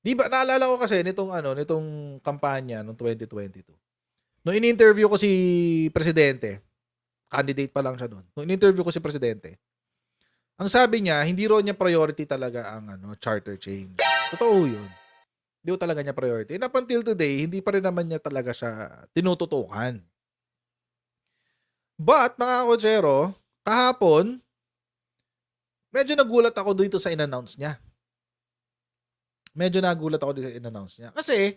'Di ba naalala ko kasi nitong kampanya nung 2022. Nung in-interview ko si presidente, candidate pa lang siya nun. Nung in-interview ko si presidente, ang sabi niya hindi raw niya priority talaga ang charter change. Totoo 'yun. Hindi ko talaga niya priority. And up until today, hindi pa rin naman niya talaga siya tinututukan. But mga kotsero, kahapon, medyo nagulat ako dito sa in-announce niya. Medyo nagulat ako dito sa in-announce niya. Kasi,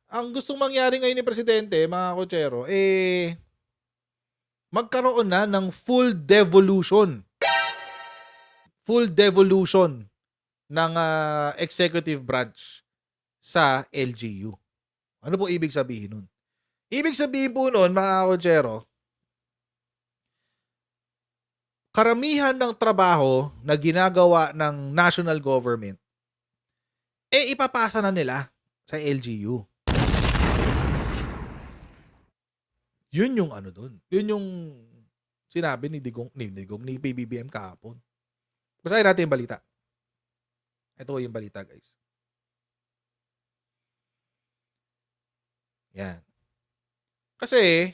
ang gustong mangyari ngayon ni Presidente, mga kotsero, magkaroon na ng full devolution. Full devolution ng executive branch sa LGU. Ano po ibig sabihin nun? Ibig sabihin po nun, mga kotsero, karamihan ng trabaho na ginagawa ng national government, ipapasa na nila sa LGU. Yun yung dun. Yun yung sinabi ni PBBM kahapon. Basahin natin yung balita. Ito yung balita, guys. Yan. Kasi,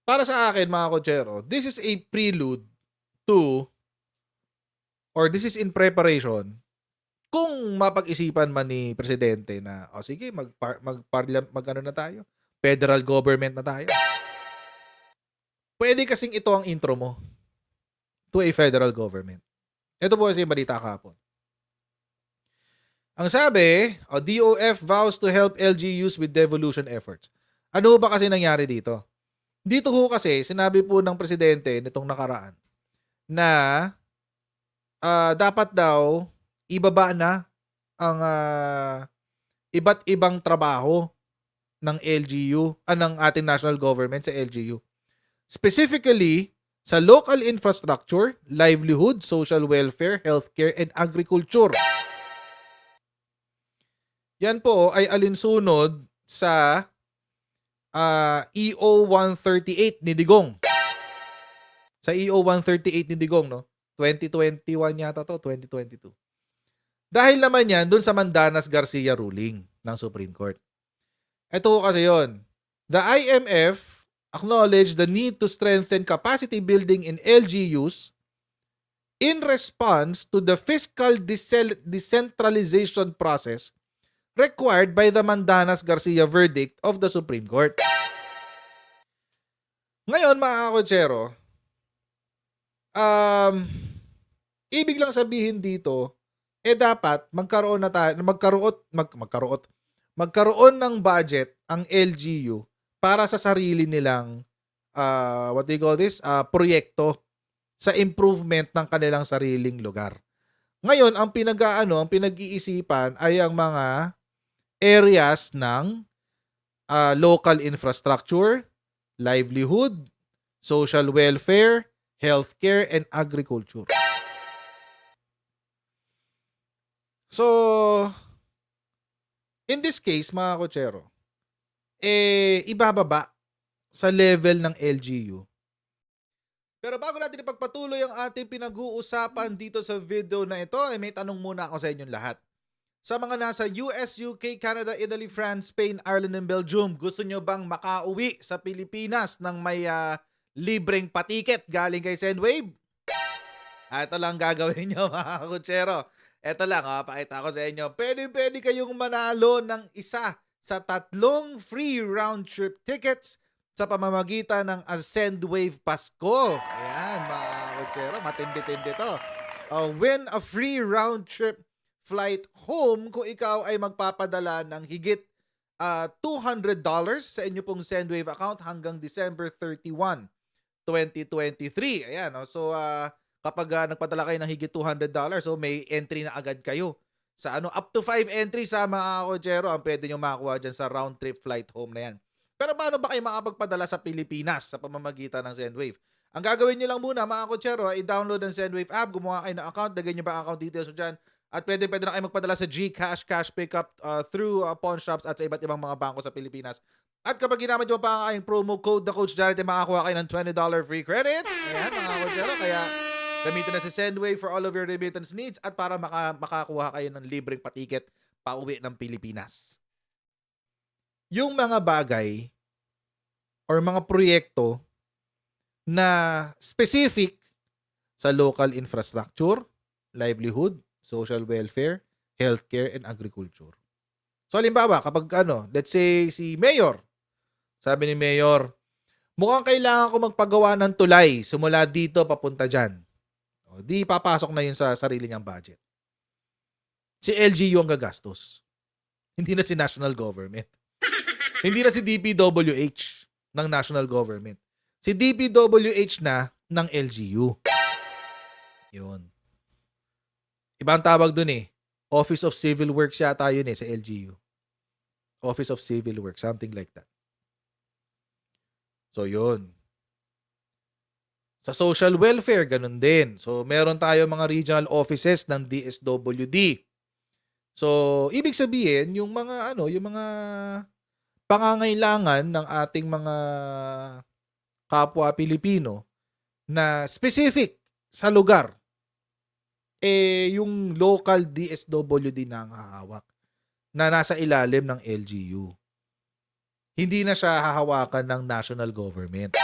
para sa akin, mga kotsero, this is a prelude to, or this is in preparation, kung mapag-isipan man ni Presidente na, sige, na tayo. Federal government na tayo. Pwede kasing ito ang intro mo to a federal government. Ito po kasi yung balita kahapon. Ang sabi, DOF vows to help LGUs with devolution efforts. Ano ba kasi nangyari dito? Dito ho kasi, sinabi po ng Presidente nitong nakaraan na dapat daw ibaba na ang iba't ibang trabaho ng LGU, ng ating national government sa LGU. Specifically, sa local infrastructure, livelihood, social welfare, healthcare, and agriculture. Yan po ay alinsunod sa EO 138 ni Digong. Sa EO 138 ni Digong, no? 2021 yata to, 2022. Dahil naman yan dun sa Mandanas Garcia ruling ng Supreme Court. Ito kasi yon. The IMF acknowledged the need to strengthen capacity building in LGUs in response to the fiscal decentralization process required by the Mandanas Garcia verdict of the Supreme Court. Ngayon, mga kotsero, ibig lang sabihin dito, dapat magkaroon ng budget ang LGU para sa sarili nilang proyekto sa improvement ng kanilang sariling lugar. Ngayon, ang pinag-iisipan ay ang mga areas ng local infrastructure, livelihood, social welfare, healthcare, and agriculture. So, in this case, mga kotsero, ibababa sa level ng LGU. Pero bago natin ipagpatuloy ang ating pinag-uusapan dito sa video na ito, may tanong muna ako sa inyong lahat. Sa mga nasa US, UK, Canada, Italy, France, Spain, Ireland, and Belgium, gusto nyo bang makauwi sa Pilipinas ng may libreng patiket galing kay Sendwave? Ito lang gagawin nyo, mga kutsero. Ito lang, pakita ko sa inyo. Pwede kayong manalo ng isa sa 3 free round-trip tickets sa pamamagitan ng Sendwave Pasko. Ayan, mga kutsero, matindi-tindi to. Win a free round-trip flight home kung ikaw ay magpapadala ng higit $200 sa inyo pong Sendwave account hanggang December 31, 2023. Ayan, so kapag nagpadala kayo ng higit $200, so may entry na agad kayo sa up to 5 entries sa mga kotsero ang pwede nyo makakuha dyan sa round trip flight home na yan. Pero paano ba kayo makapagpadala sa Pilipinas sa pamamagitan ng Sendwave? Ang gagawin nyo lang muna, mga kotsero, i-download ang Sendwave app, gumawa kayo ng account, lagyan nyo ba account details mo dyan, at pwede na kayo magpadala sa GCash, cash pickup through pawn shops at sa iba't ibang mga bangko sa Pilipinas. At kapag ginamit nyo pa ang aking promo code na Coach Jared, makakuha kayo ng $20 free credit. Ayan, mga kotsero, kaya Gamitin na si Sendwave for all of your remittance needs at para makakuha kayo ng libreng patiket pauwi ng Pilipinas. Yung mga bagay or mga proyekto na specific sa local infrastructure, livelihood, social welfare, healthcare, and agriculture. So, halimbawa, kapag let's say si Mayor, sabi ni Mayor, mukhang kailangan ko magpagawa ng tulay simula dito papunta dyan. O, di papasok na yun sa sarili niyang budget. Si LGU ang gagastos. Hindi na si national government. Hindi na si DPWH ng national government. Si DPWH na ng LGU. Yun. Ibang tawag dun eh. Office of Civil Works yata yun eh sa LGU. Office of Civil Works, something like that. So yun. Sa social welfare, ganun din. So meron tayo mga regional offices ng DSWD. So ibig sabihin, yung mga pangangailangan ng ating mga kapwa Pilipino na specific sa lugar, yung local DSWD na ang hahawak na nasa ilalim ng LGU. Hindi na siya hahawakan ng national government.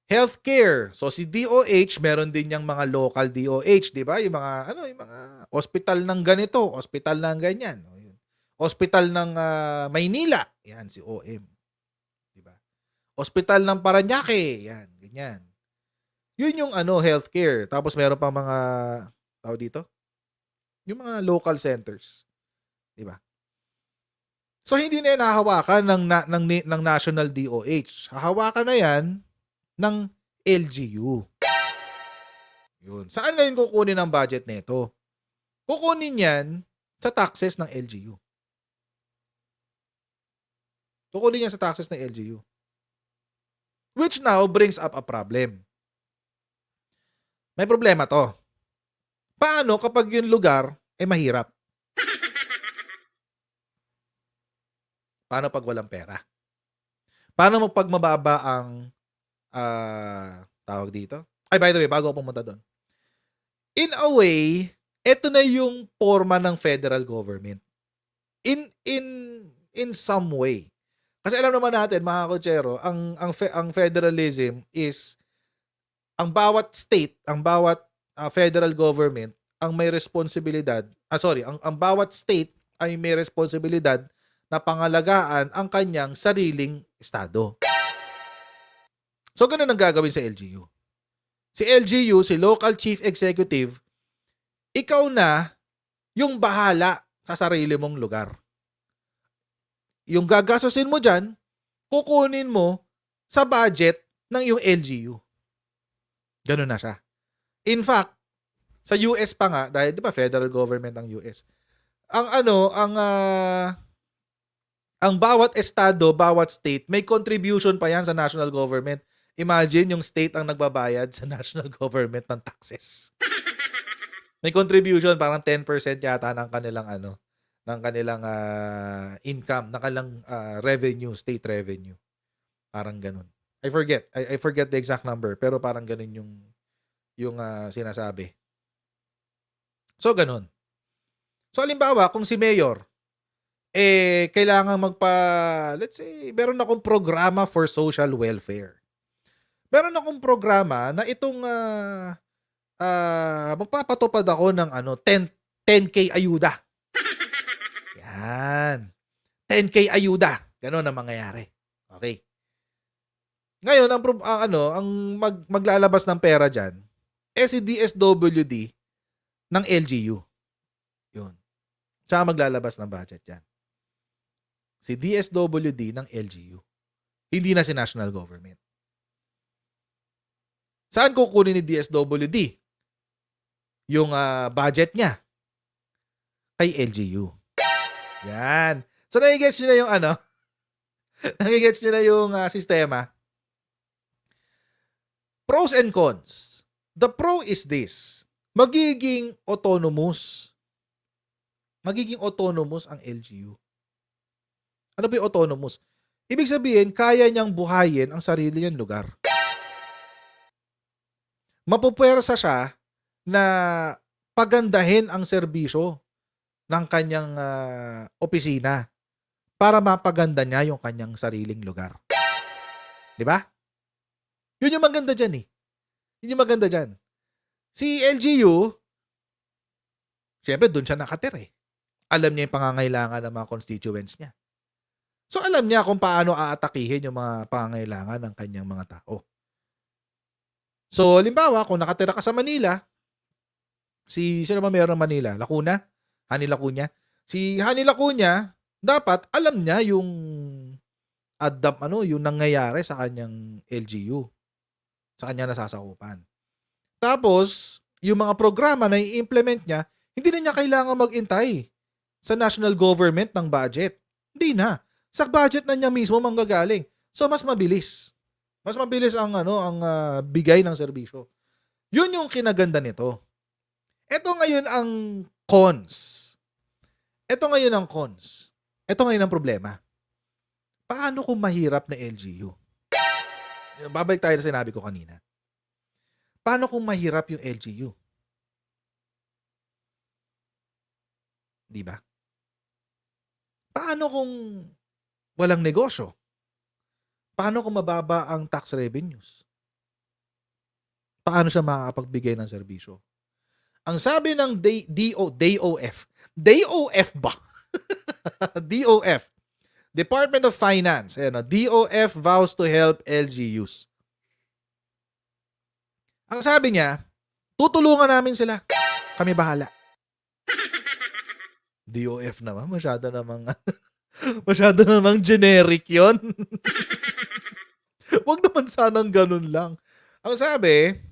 Healthcare. So si DOH, meron din yung mga local DOH, di ba? Yung mga yung mga hospital ng ganito, hospital ng ganyan. Hospital ng Maynila, yan si OM. Di ba? Hospital ng Parañaque, yan, ganyan. Yun yung healthcare. Tapos meron pang mga tao dito. Yung mga local centers. Di ba? So hindi na yan hahawakan ng national DOH. Hahawakan na yan ng LGU. Yun. Saan ngayon kukunin ang budget nito? Kukunin yan sa taxes ng LGU. Kukunin yan sa taxes ng LGU. Which now brings up a problem. May problema to. Paano kapag yung lugar mahirap? Paano pag walang pera? Paano pag mababa ang tawag dito? Ay, by the way, bago ako pumunta doon. In a way, ito na yung forma ng federal government. In some way. Kasi alam naman natin, mga kotsero, ang federalism is ang bawat state, ang bawat federal government ang may responsibilidad. Ang bawat state ay may responsibilidad na pangalagaan ang kanyang sariling estado. So, ganun ang gagawin sa LGU. Si LGU, si Local Chief Executive, ikaw na yung bahala sa sarili mong lugar. Yung gagastusin mo dyan, kukunin mo sa budget ng yung LGU. Ganun na siya. In fact, sa US pa nga, dahil di ba federal government ang US, ang bawat estado, bawat state, may contribution pa yan sa national government. Imagine yung state ang nagbabayad sa national government ng taxes. May contribution, parang 10% yata ng kanilang income, ng kanilang revenue, state revenue. Parang ganun. I forget the exact number, pero parang ganun yung sinasabi. So ganun. So halimbawa, kung si Mayor kailangan let's say, meron akong programa for social welfare. Meron akong programa na itong magpapatupad ako ng 10K ayuda. Yan. 10K ayuda. Ganun ang mangyayari. Okay. Ngayon, ang maglalabas ng pera dyan, si DSWD ng LGU. Yun. Siya maglalabas ng budget dyan. Si DSWD ng LGU. Hindi na si national government. Saan kukunin ni DSWD yung budget niya? Kay LGU. Yan. So, nagigets nyo na yung nagigets nyo na yung sistema. Pros and cons. The pro is this. Magiging autonomous. Magiging autonomous ang LGU. Ano ba yung autonomous? Ibig sabihin, kaya niyang buhayin ang sarili niyang lugar. Mapupuwersa siya na pagandahin ang serbisyo ng kanyang opisina para mapaganda niya yung kanyang sariling lugar. 'Di ba? Yun yung maganda diyan eh. Yun yung maganda diyan. Si LGU, syempre doon siya nakatira eh. Alam niya yung pangangailangan ng mga constituents niya. So alam niya kung paano aatakihin yung mga pangangailangan ng kanyang mga tao. So halimbawa, kung nakatira ka sa Manila, sino ba mayor ng Manila? Lacuna? Hani Lacuna? Si Hani Lacuna, dapat alam niya yung yung nangyayari sa kanyang LGU, sa kanya nasasakupan. Tapos, yung mga programa na i-implement niya, hindi na niya kailangan mag-intay sa national government ng budget. Hindi na. Sa budget na niya mismo manggagaling. So, mas mabilis. Mas mabilis ang bigay ng serbisyo. Yun yung kinaganda nito. Ito ngayon ang cons. Ito ngayon ang problema. Paano kung mahirap na LGU? Babalik tayo sa sinabi ko kanina. Paano kung mahirap yung LGU? Di ba? Paano kung walang negosyo? Paano kung mababa ang tax revenues? Paano siya makakapagbigay ng serbisyo? Ang sabi ng DOF ba? DOF, Department of Finance, DOF vows to help LGUs. Ang sabi niya, tutulungan namin sila. Kami bahala. DOF naman, masyado namang generic yon. Wag naman sanang ganun lang. Ang sabi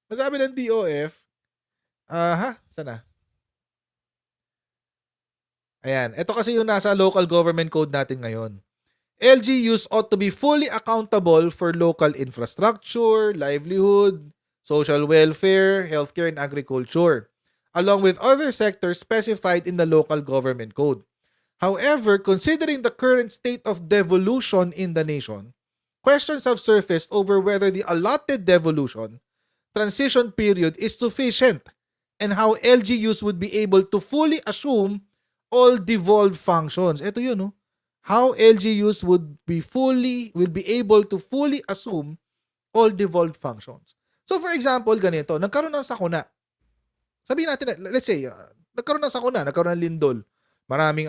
ng DOF, sana? Ayan, ito kasi yung nasa local government code natin ngayon. LGUs ought to be fully accountable for local infrastructure, livelihood, social welfare, healthcare, and agriculture, along with other sectors specified in the local government code. However, considering the current state of devolution in the nation, questions have surfaced over whether the allotted devolution transition period is sufficient and how LGUs would be able to fully assume all devolved functions. Ito yun, no? How LGUs will be able to fully assume all devolved functions. So for example, ganito, nagkaroon ng sakuna. Sabihin natin, let's say, nagkaroon ng sakuna, nagkaroon ng lindol. Maraming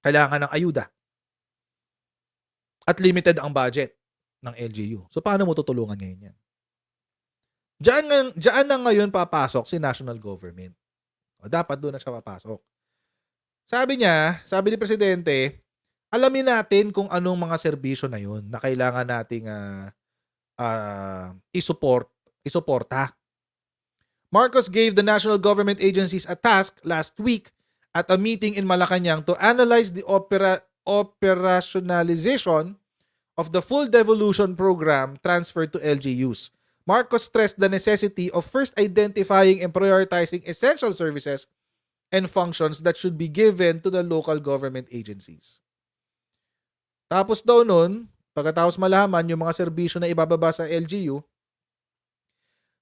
kailangan ng ayuda. At limited ang budget ng LGU. So paano mo tutulungan ngayon yan? Diyan na ngayon papasok si national government. O dapat doon na siya papasok. Sabi ni Presidente, alamin natin kung anong mga serbisyo na yun na kailangan nating isuporta. Marcos gave the national government agencies a task last week at a meeting in Malacanang to analyze the operationalization of the full devolution program transferred to LGUs. Marcos stressed the necessity of first identifying and prioritizing essential services and functions that should be given to the local government agencies. Tapos daw nun, pagkatapos malaman yung mga serbisyo na ibababa sa LGU,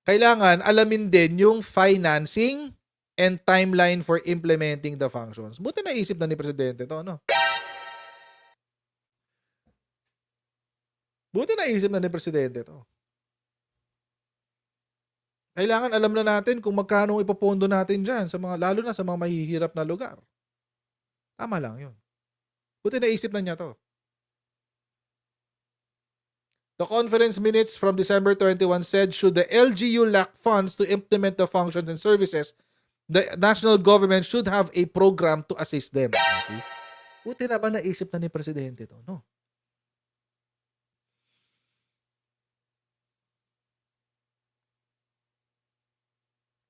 kailangan alamin din yung financing and timeline for implementing the functions. Buti naisip na ni Presidente to, no? Buti naisip na ni Presidente to. Kailangan alam na natin kung magkano ipopondo natin dyan, lalo na sa mga mahihirap na lugar. Tama lang yun. Buti naisip na niya to. The conference minutes from December 21 said should the LGU lack funds to implement the functions and services, the national government should have a program to assist them. See? Buti naman naisip na ni Presidente to, no?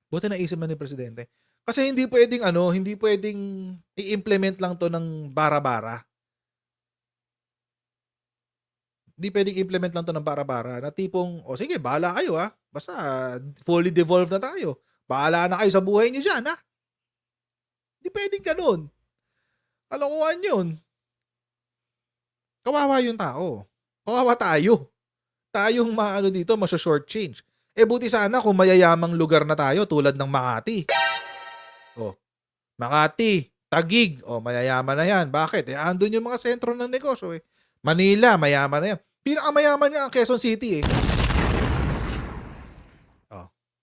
Buti naisip na ni Presidente. Kasi hindi pwedeng i-implement lang to ng bara-bara. Hindi pwedeng implement lang to ng bara-bara na tipong, sige, bahala kayo basta fully devolved na tayo. Bahala na kayo sa buhay niyo dyan Hindi pwedeng ganun. Kalokohan yun. Kawawa yung tao. Kawawa tayo. tayong maano dito, short change. Buti sana kung mayayamang lugar na tayo tulad ng Makati. Oh, Makati, Taguig, mayayaman na yan. Bakit? Andun yung mga sentro ng negosyo eh. Manila, mayaman na yan. Pinakamayaman nga ang Quezon City eh.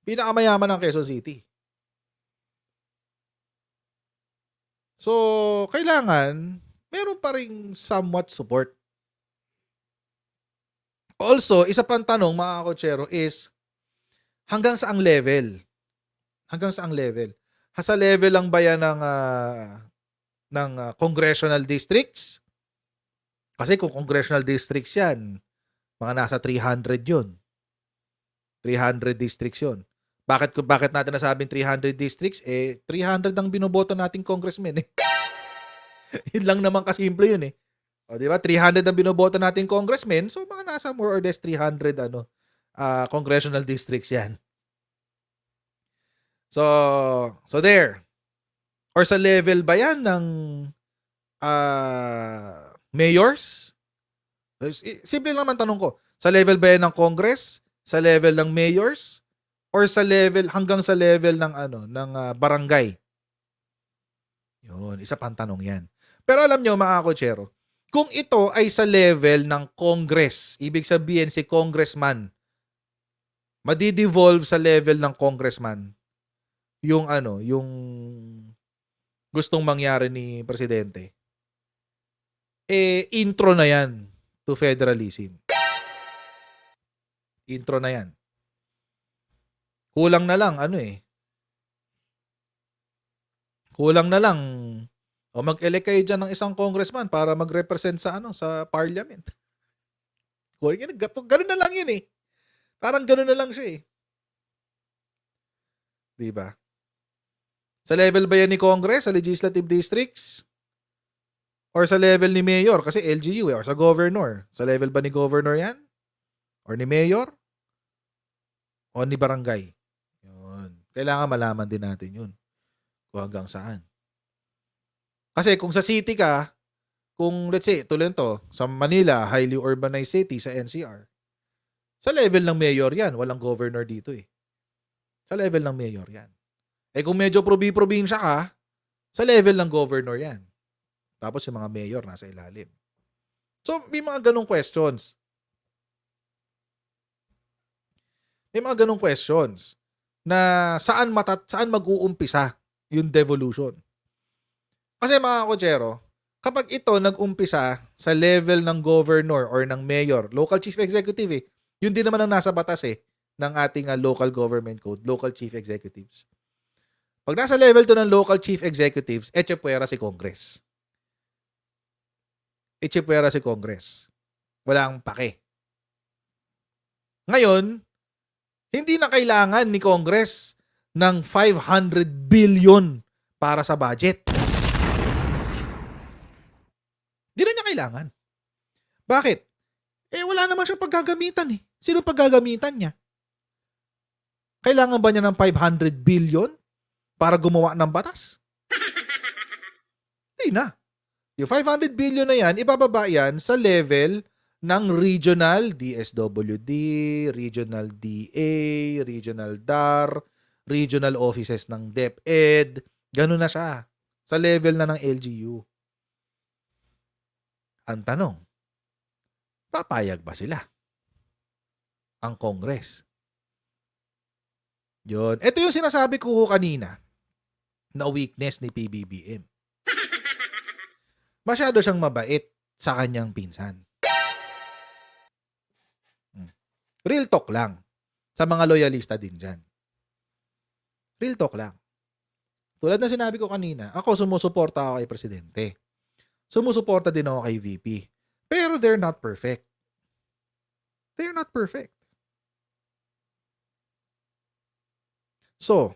Pinakamayaman ng Quezon City. So, kailangan meron pa ring somewhat support. Also, isa pang tanong mga kotsero is hanggang saang level? Hanggang saang level? Sa level lang ba yan ng congressional districts? Kasi kung congressional districts yan, mga nasa 300 yun. 300 districts yun. Bakit natin nasabing 300 districts? 300 ang binoboto nating congressmen eh. Yun lang naman kasimple yun eh. Di ba? 300 ang binoboto nating congressmen, so mga nasa more or less 300 congressional districts yan. So there. Or sa level ba yan ng mayors? Simple naman tanong ko. Sa level ba yan ng Congress? Sa level ng mayors? Or sa level hanggang sa level ng barangay? Yun, isa pang tanong yan. Pero alam nyo mga kotsero, kung ito ay sa level ng Congress, ibig sabihin si congressman, madidevolve sa level ng congressman yung yung gustong mangyari ni presidente. Intro na yan to federalism. Intro na yan. Kulang na lang kulang na lang mag-elect kayo dyan ng isang congressman para mag-represent sa sa parliament. Ganun na lang yun eh. Parang ganun na lang siya eh. Diba? Sa level ba yan ni Congress, sa legislative districts? Or sa level ni mayor? Kasi LGU eh. Or sa governor. Sa level ba ni governor yan? Or ni mayor? O ni barangay? Yun. Kailangan malaman din natin yun. Kung hanggang saan. Kasi kung sa city ka, kung let's say, tulad nito, sa Manila, highly urbanized city, sa NCR, sa level ng mayor yan. Walang governor dito eh. Sa level ng mayor yan. Kung medyo probinsya ka, sa level ng governor yan. Tapos yung mga mayor nasa ilalim. So, may mga ganong questions. May mga ganong questions na saan mag-uumpisa yung devolution. Kasi mga kotsero, kapag ito nag-umpisa sa level ng governor or ng mayor, local chief executive yun din naman ang nasa batas ng ating local government code, local chief executives. Pag nasa level to ng local chief executives, etchepuera si Congress. Etchepuera si Congress. Walang pake. Ngayon, hindi na kailangan ni Congress ng 500 billion para sa budget. Hindi na niya kailangan. Bakit? Wala naman siyang paggagamitan eh. Sino paggagamitan niya? Kailangan ba niya ng 500 billion para gumawa ng batas? Hindi na. Yung 500 billion na yan, ibababa yan sa level ng regional DSWD, regional DA, regional DAR, regional offices ng DepEd. Ganun na siya. Sa level na ng LGU. Ang tanong, papayag ba sila? Ang Congress. Yun. Ito yung sinasabi ko kanina na weakness ni PBBM. Masyado siyang mabait sa kanyang pinsan. Real talk lang. Sa mga loyalista din dyan. Real talk lang. Tulad na sinabi ko kanina, ako sumusuporta ako kay Presidente. Sumusuporta din ako kay VP. Pero they're not perfect. They're not perfect. So,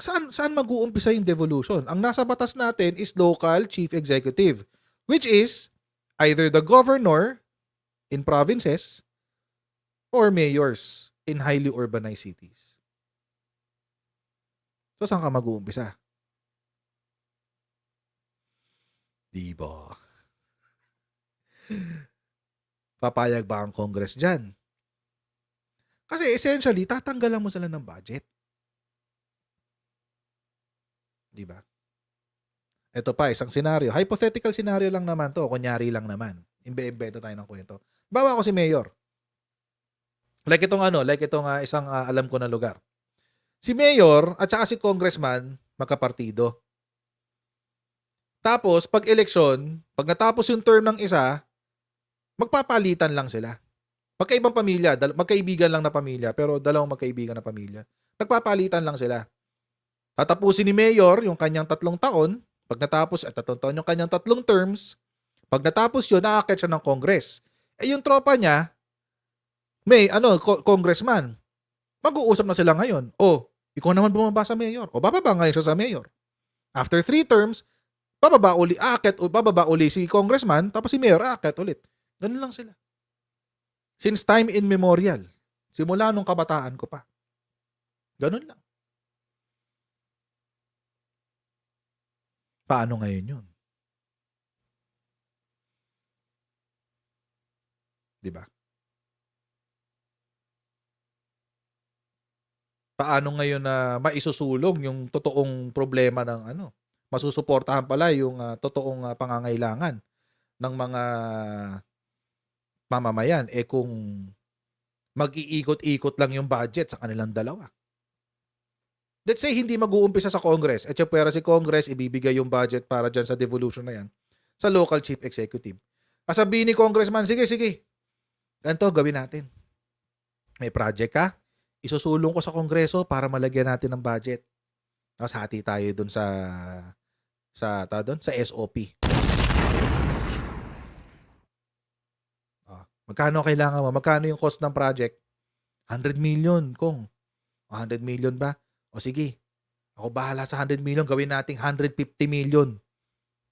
saan mag-uumpisa yung devolution? Ang nasa batas natin is local chief executive, which is either the governor in provinces or mayors in highly urbanized cities. So, saan ka mag-uumpisa? Diba? Papayag ba ang Congress dyan? Kasi essentially, tatanggalan mo sila ng budget. Di ba? Ito pa, isang senaryo. Hypothetical scenario lang naman to. Kunyari lang naman. Imbe-imbento tayo ng kwento. Bawa ko si Mayor. Like itong isang alam ko na lugar. Si Mayor at saka si Congressman, magkapartido. Tapos, pag eleksyon, pag natapos yung term ng isa, magpapalitan lang sila. Magkaibang pamilya, magkaibigan lang na pamilya, pero dalawang magkaibigan na pamilya. Nagpapalitan lang sila. Tatapusin ni Mayor yung kanyang 3 taon, pag natapos, 3 taon yung kanyang 3 terms, pag natapos yun, naakyat siya ng Congress. Yung tropa niya, congressman, mag-uusap na sila ngayon. Ikaw naman bumaba sa Mayor. Bababa ngayon siya sa Mayor. After 3 terms, bababa uli si congressman, tapos si Mayor aakyat ulit. Ganun lang sila. Since time immemorial. Simula nung kabataan ko pa. Ganun lang. Paano ngayon yun? Diba? Paano ngayon na maisusulong yung totoong problema ng masusuportahan pala yung totoong pangangailangan ng mga mamamayan kung mag-iikot-ikot lang yung budget sa kanilang dalawa. Let's say hindi mag-uumpisa sa Congress. Pwera si Congress, ibibigay yung budget para dyan sa devolution na yan sa local chief executive. Sabihin ni Congressman, sige. Ganito, gawin natin. May project ka, isusulong ko sa Kongreso para malagyan natin ng budget. Tapos hati tayo dun sa SOP. Magkano kailangan mo? Magkano yung cost ng project? 100 million, Kong. 100 million ba? Sige. Ako bahala sa 100 million. Gawin nating 150 million.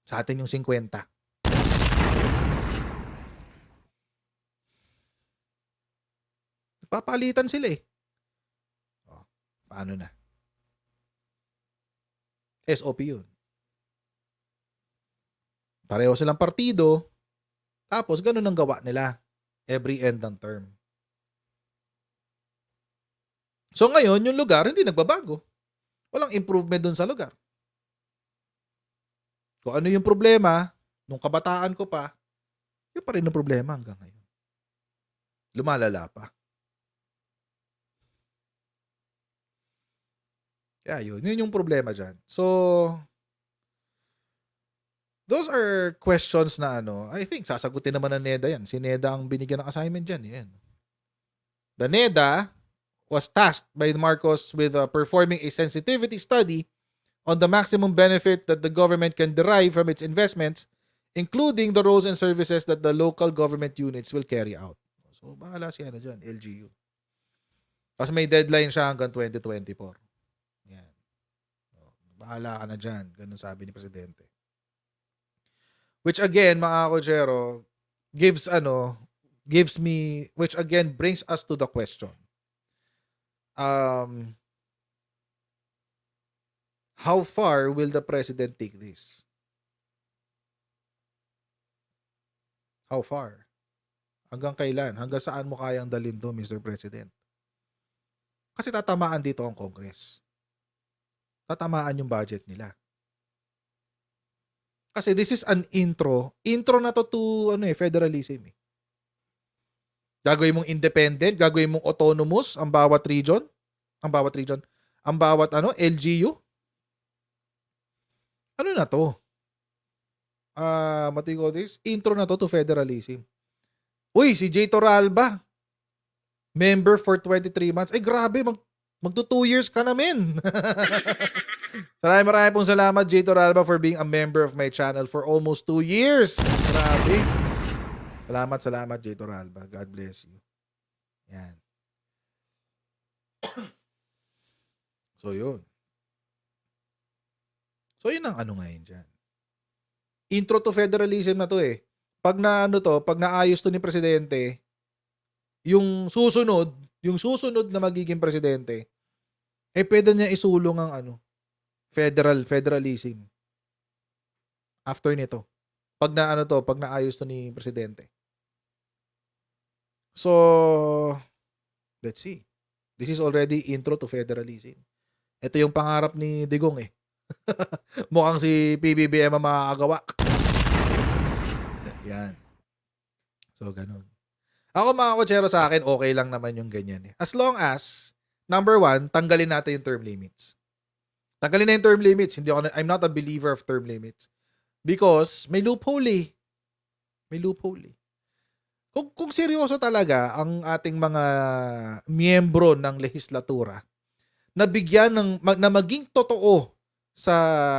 Sa atin yung 50. Papalitan sila paano na? SOP yun. Pareho silang partido. Tapos ganun ang gawa nila. Every end ng term. So ngayon, yung lugar hindi nagbabago. Walang improvement dun sa lugar. Kung ano yung problema, nung kabataan ko pa, yun pa rin ang problema hanggang ngayon. Lumalala pa. Kaya yun yung problema dyan. So, those are questions na I think sasagutin naman ng NEDA yan. Si NEDA ang binigyan ng assignment dyan. Yan. The NEDA was tasked by Marcos with performing a sensitivity study on the maximum benefit that the government can derive from its investments, including the roles and services that the local government units will carry out. So, bahala si dyan, LGU. Tapos may deadline siya hanggang 2024. Yan. Bahala ka na dyan. Ganun sabi ni Presidente. Which again, mga Kojero, which again brings us to the question. How far will the President take this? How far? Hanggang kailan? Hanggang saan mo kayang dalhin to, Mr. President? Kasi tatamaan dito ang Congress. Tatamaan yung budget nila. Kasi this is an intro na to federalism. Gagawin mong independent, gagawin mong autonomous ang bawat region, ang bawat LGU. Ano na to? What do you call this? Intro na to federalism. Uy, si J. Torralba, member for 23 months. Ay, grabe, magto 2 years ka na, men. Maraming pong salamat, J. Torralba, for being a member of my channel for almost 2 years. Grabe. Salamat, J. Torralba. God bless you. Yan. So, yun. So, yun ang ngayon dyan. Intro to federalism na to Pag naayos to ni Presidente, yung susunod na magiging Presidente, pwede niya isulong ang federalism. After nito. Pag naayos to ni Presidente. So, let's see. This is already intro to federalism. Ito yung pangarap ni Digong eh. Mukhang si PBBM ang makakagawa. Yan. So, ganun. Ako mga kutsero, sa akin, okay lang naman yung ganyan eh. As long as, number one, tanggalin natin yung term limits. Tanggalin na yung term limits. I'm not a believer of term limits. Because may loophole eh. May loophole eh. Kung seryoso talaga ang ating mga miyembro ng lehislatura na bigyan na maging totoo sa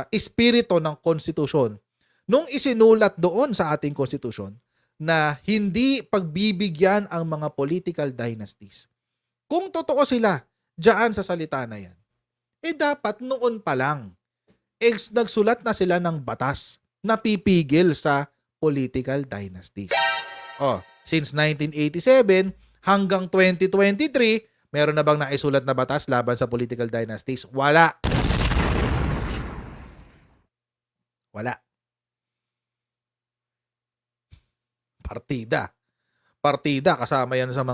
espiritu ng konstitusyon nung isinulat doon sa ating konstitusyon na hindi pagbibigyan ang mga political dynasties. Kung totoo sila diyan sa salita na yan, dapat noon pa lang nagsulat na sila ng batas na pipigil sa political dynasties. Since 1987 hanggang 2023, meron na bang naisulat na batas laban sa political dynasties? Wala. Wala. Partida kasama yan sa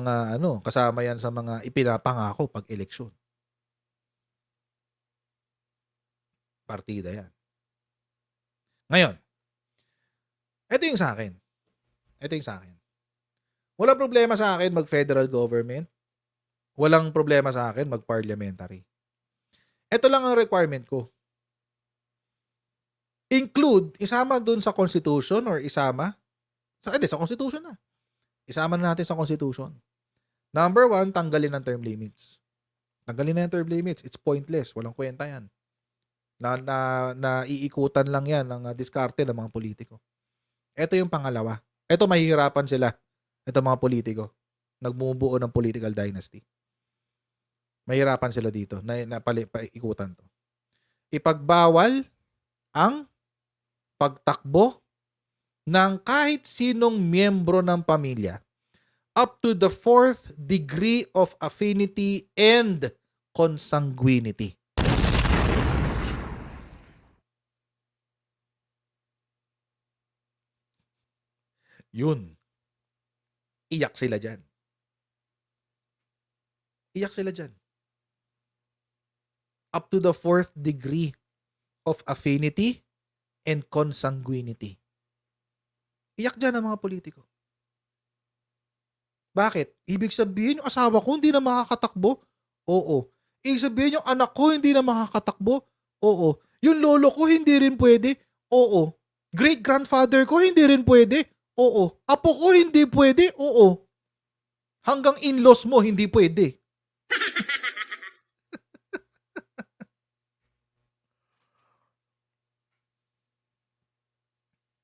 mga ipinapangako pag eleksyon. Partida yan. Ngayon, ito yung sa akin. Walang problema sa akin mag-federal government. Walang problema sa akin mag-parliamentary. Ito lang ang requirement ko. Isama dun sa constitution or isama? Sa constitution na. Isama na natin sa constitution. Number one, tanggalin ang term limits. Tanggalin na yung term limits. It's pointless. Walang kwenta yan. Na iikutan lang yan ng diskarte ng mga politiko. Ito yung pangalawa. Ito mahihirapan sila. Ito mga politiko. Nagmumubuo ng political dynasty. Mahirapan sila dito na paikutan to. Ipagbawal ang pagtakbo ng kahit sinong miyembro ng pamilya up to the 4th degree of affinity and consanguinity. Yun. Iyak sila dyan. Up to the 4th degree of affinity and consanguinity. Iyak dyan ang mga politiko. Bakit? Ibig sabihin yung asawa ko hindi na makakatakbo? Oo. Ibig sabihin yung anak ko hindi na makakatakbo? Oo. Yung lolo ko hindi rin pwede? Oo. Great-grandfather ko hindi rin pwede? Oo. Apo ko hindi pwede? Oo. Hanggang in-laws mo hindi pwede.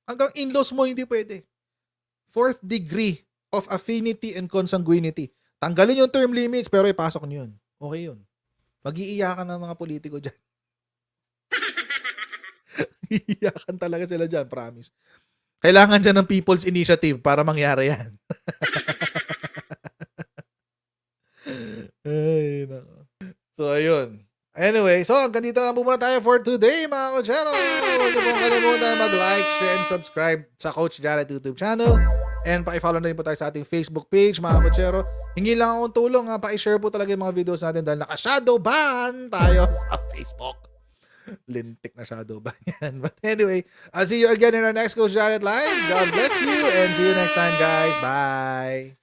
Hanggang in-laws mo hindi pwede. 4th degree of affinity and consanguinity. Tanggalin yung term limits pero ipasok nyo yun. Okay yun. Mag-iiyakan ng mga politiko dyan. Iiyakan talaga sila dyan, promise. Kailangan dyan ng people's initiative para mangyari yan. Ay, nako. So, ayun. Anyway, so hanggang dito na muna tayo for today, mga kutsero. Huwag niyo pong kalimutan mag-like, share, and subscribe sa Coach Jared YouTube channel. And pa-follow na rin po tayo sa ating Facebook page, mga kutsero. Hingi lang akong tulong, pa-share po talaga yung mga videos natin dahil naka-shadow ban tayo sa Facebook. Lintik na shadow ban yan. But anyway, I'll see you again in our next Coach Jared Live. God bless you and see you next time, guys. Bye!